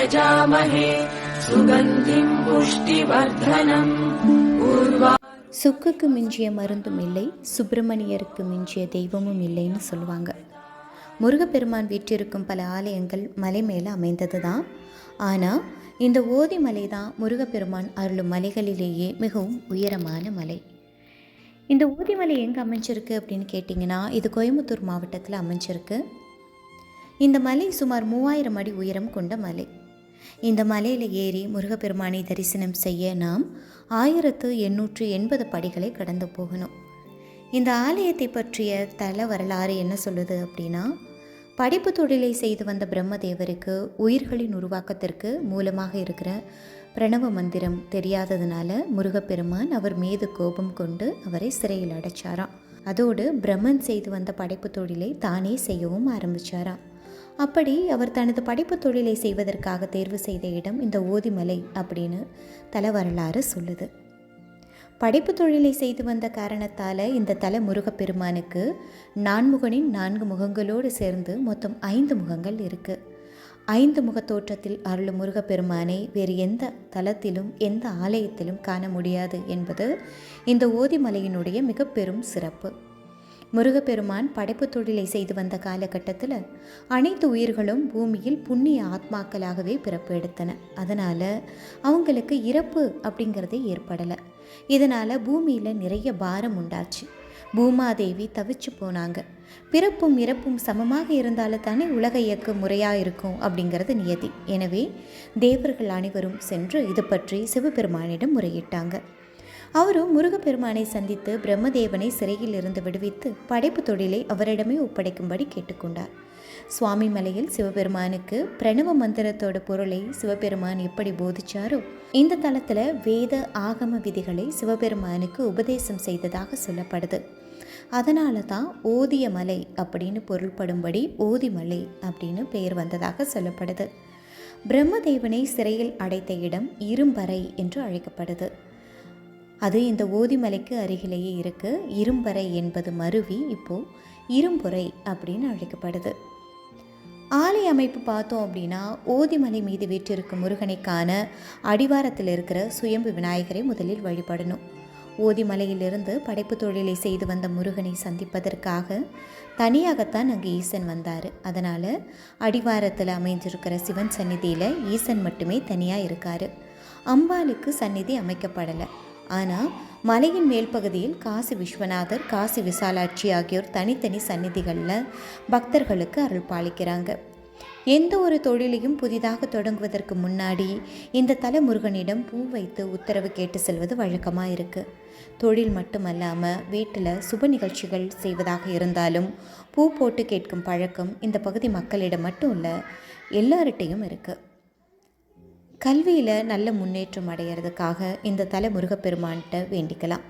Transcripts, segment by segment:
यजामहे सुगन्धिं पुष्टिवर्धनम् சுக்குக்கு மிஞ்சிய மருந்தும் இல்லை, சுப்பிரமணியருக்கு மிஞ்சிய தெய்வமும் இல்லைன்னு சொல்லுவாங்க. முருகப்பெருமான் வீற்றிருக்கும் பல ஆலயங்கள் மலை மேலே அமைந்தது தான். ஆனால் இந்த ஓதி மலை தான் முருகப்பெருமான் அருளும் மலைகளிலேயே மிகவும் உயரமான மலை. இந்த ஓதிமலை எங்கே அமைஞ்சிருக்கு அப்படின்னு கேட்டிங்கன்னா, இது கோயம்புத்தூர் மாவட்டத்தில் அமைஞ்சிருக்கு. இந்த மலை சுமார் 3000 அடி உயரம் கொண்ட மலை. இந்த மலையில் ஏறி முருகப்பெருமானை தரிசனம் செய்ய நாம் 1880 படிகளை கடந்து போகணும். இந்த ஆலயத்தை பற்றிய தல வரலாறு என்ன சொல்லுது அப்படின்னா, படைப்பு தொழிலை செய்து வந்த பிரம்மதேவருக்கு உயிர்களின் உருவாக்கத்திற்கு மூலமாக இருக்கிற பிரணவ மந்திரம் தெரியாததுனால முருகப்பெருமான் அவர் மீது கோபம் கொண்டு அவரை சிறையில் அடைச்சாராம். அதோடு பிரம்மன் செய்து வந்த படைப்பு தொழிலை தானே செய்யவும் ஆரம்பித்தாராம். அப்படி அவர் தனது படைப்பு தொழிலை செய்வதற்காக தேர்வு செய்த இடம் இந்த ஓதிமலை அப்படின்னு தல வரலாறு சொல்லுது. படைப்பு தொழிலை செய்து வந்த காரணத்தால் இந்த தல முருகப்பெருமானுக்கு நான்முகனின் 4 முகங்களோடு சேர்ந்து மொத்தம் 5 முகங்கள் இருக்குது. 5 முகத்தோற்றத்தில் அருளும் முருகப்பெருமானை வேறு எந்த தலத்திலும் எந்த ஆலயத்திலும் காண முடியாது என்பது இந்த ஓதிமலையினுடைய மிக பெரும் சிறப்பு. முருகப்பெருமான் படைப்பு தொழிலை செய்து வந்த காலகட்டத்தில் அனைத்து உயிர்களும் பூமியில் புண்ணிய ஆத்மாக்களாகவே பிறப்பு எடுத்தன. அதனால் அவங்களுக்கு இறப்பு அப்படிங்கிறதே ஏற்படலை. இதனால் பூமியில் நிறைய பாரம் உண்டாச்சு. பூமாதேவி தவிச்சு போனாங்க. பிறப்பும் இறப்பும் சமமாக இருந்தாலும் தானே உலக இயக்க முறையாக இருக்கும் அப்படிங்கிறது நியதி. எனவே தேவர்கள் அனைவரும் சென்று இது பற்றி சிவபெருமானிடம் முறையிட்டாங்க. அவரும் முருகப்பெருமானை சந்தித்து பிரம்மதேவனை சிறையில் இருந்து விடுவித்து படைப்பு தொழிலை அவரிடமே ஒப்படைக்கும்படி கேட்டுக்கொண்டார். சுவாமி மலையில் சிவபெருமானுக்கு பிரணவ மந்திரத்தோட பொருளை சிவபெருமான் எப்படி போதிச்சாரோ, இந்த தலத்தில் வேத ஆகம விதிகளை சிவபெருமானுக்கு உபதேசம் செய்ததாக சொல்லப்படுது. அதனால தான் ஓதிய மலை அப்படின்னு பொருள்படும்படி ஓதிமலை அப்படின்னு பெயர் வந்ததாக சொல்லப்படுது. பிரம்மதேவனை சிறையில் அடைத்த இடம் இரும்பறை என்று அழைக்கப்படுது. அது இந்த ஓதிமலைக்கு அருகிலேயே இருக்குது. இரும்பறை என்பது மருவி இப்போது இரும்புரை அப்படின்னு அழைக்கப்படுது. ஆலய அமைப்பு பார்த்தோம் அப்படின்னா, ஓதிமலை மீது வீற்றிருக்கும் முருகனை காண அடிவாரத்தில் இருக்கிற சுயம்பு விநாயகரை முதலில் வழிபடணும். ஓதிமலையிலிருந்து படைப்பு தொழிலை செய்து வந்த முருகனை சந்திப்பதற்காக தனியாகத்தான் அங்கே ஈசன் வந்தார். அதனால் அடிவாரத்தில் அமைஞ்சிருக்கிற சிவன் சந்நிதியில் ஈசன் மட்டுமே தனியாக இருக்கார். அம்பாளுக்கு சந்நிதி அமைக்கப்படலை. ஆனால் மலையின் மேல் பகுதியில் காசி விஸ்வநாதர், காசி விசாலாட்சி ஆகியோர் தனித்தனி சந்நிதிகளில் பக்தர்களுக்கு அருள் பாலிக்கிறாங்க. எந்த ஒரு தொழிலையும் புதிதாக தொடங்குவதற்கு முன்னாடி இந்த தல முருகனிடம் பூ வைத்து உத்தரவு கேட்டு செல்வது வழக்கமாக இருக்குது. தொழில் மட்டுமல்லாமல் வீட்டில் சுப நிகழ்ச்சிகள் செய்வதாக இருந்தாலும் பூ போட்டு கேட்கும் பழக்கம் இந்த பகுதி மக்களிடம் மட்டும் இல்லை, எல்லார்கிட்டையும் இருக்குது. கல்வியில் நல்ல முன்னேற்றம் அடைகிறதுக்காக இந்த தல முருகப்பெருமான்கிட்ட வேண்டிக்கலாம்.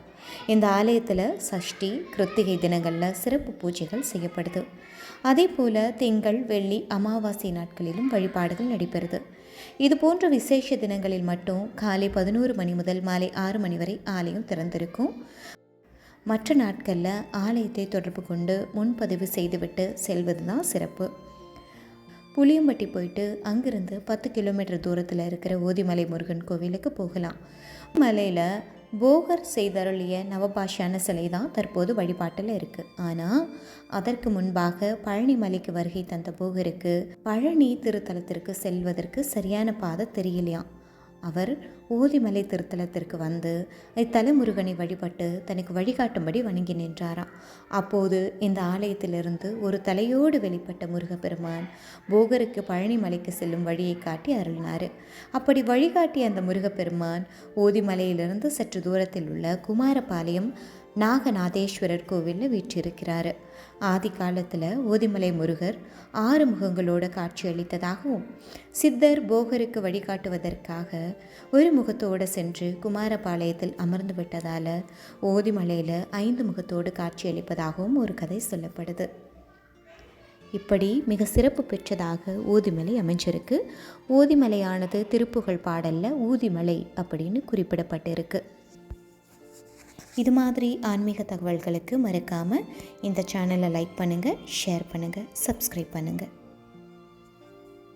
இந்த ஆலயத்தில் சஷ்டி கிருத்திகை தினங்களில் சிறப்பு பூஜைகள் செய்யப்படுது. அதே போல் திங்கள் வெள்ளி அமாவாசை நாட்களிலும் வழிபாடுகள் நடைபெறுது. இது போன்ற விசேஷ தினங்களில் மட்டும் காலை 11 மணி முதல் மாலை 6 மணி வரை ஆலயம் திறந்திருக்கும். மற்ற நாட்களில் ஆலயத்தை தொடர்பு கொண்டு முன்பதிவு செய்துவிட்டு செல்வது தான் சிறப்பு. புளியம்பட்டி போயிட்டு அங்கிருந்து 10 கிலோமீட்டர் தூரத்தில் இருக்கிற ஓதிமலை முருகன் கோவிலுக்கு போகலாம். மலையில் போகர் செய்தருளிய நவபாஷான சிலை தான் தற்போது வழிபாட்டில் இருக்குது. ஆனால் அதற்கு முன்பாக பழனி மலைக்கு வருகை தந்த போகருக்கு பழனி திருத்தலத்திற்கு செல்வதற்கு சரியான பாதை தெரியலையாம். அவர் ஓதிமலை திருத்தலத்திற்கு வந்து இத்தல முருகனை வழிபட்டு தனக்கு வழிகாட்டும்படி வணங்கி நின்றாராம். அப்போது இந்த ஆலயத்திலிருந்து ஒரு தலையோடு வெளிப்பட்ட முருகப்பெருமான் போகருக்கு பழனி மலைக்கு செல்லும் வழியை காட்டி அருளினார். அப்படி வழிகாட்டிய அந்த முருகப்பெருமான் ஓதிமலையிலிருந்து சற்று தூரத்தில் உள்ள குமாரபாளையம் நாகநாதேஸ்வரர் கோவிலில் வீற்றிருக்கிறார். ஆதி காலத்தில் ஓதிமலை முருகர் 6 முகங்களோடு காட்சியளித்ததாகவும் சித்தர் போகருக்கு வழிகாட்டுவதற்காக ஒரு முகத்தோடு சென்று குமாரபாளையத்தில் அமர்ந்து விட்டதால் ஓதிமலையில் 5 முகத்தோடு காட்சியளிப்பதாகவும் ஒரு கதை சொல்லப்படுது. இப்படி மிக சிறப்பு பெற்றதாக ஓதிமலை அமைஞ்சிருக்கு. ஓதிமலையானது திருப்புகழ் பாடலில் ஊதிமலை அப்படின்னு குறிப்பிடப்பட்டிருக்கு. இது மாதிரி ஆன்மீக தகவல்களுக்கு மறக்காமல் இந்த சேனலை லைக் பண்ணுங்கள், ஷேர் பண்ணுங்கள், சப்ஸ்கிரைப் பண்ணுங்கள்.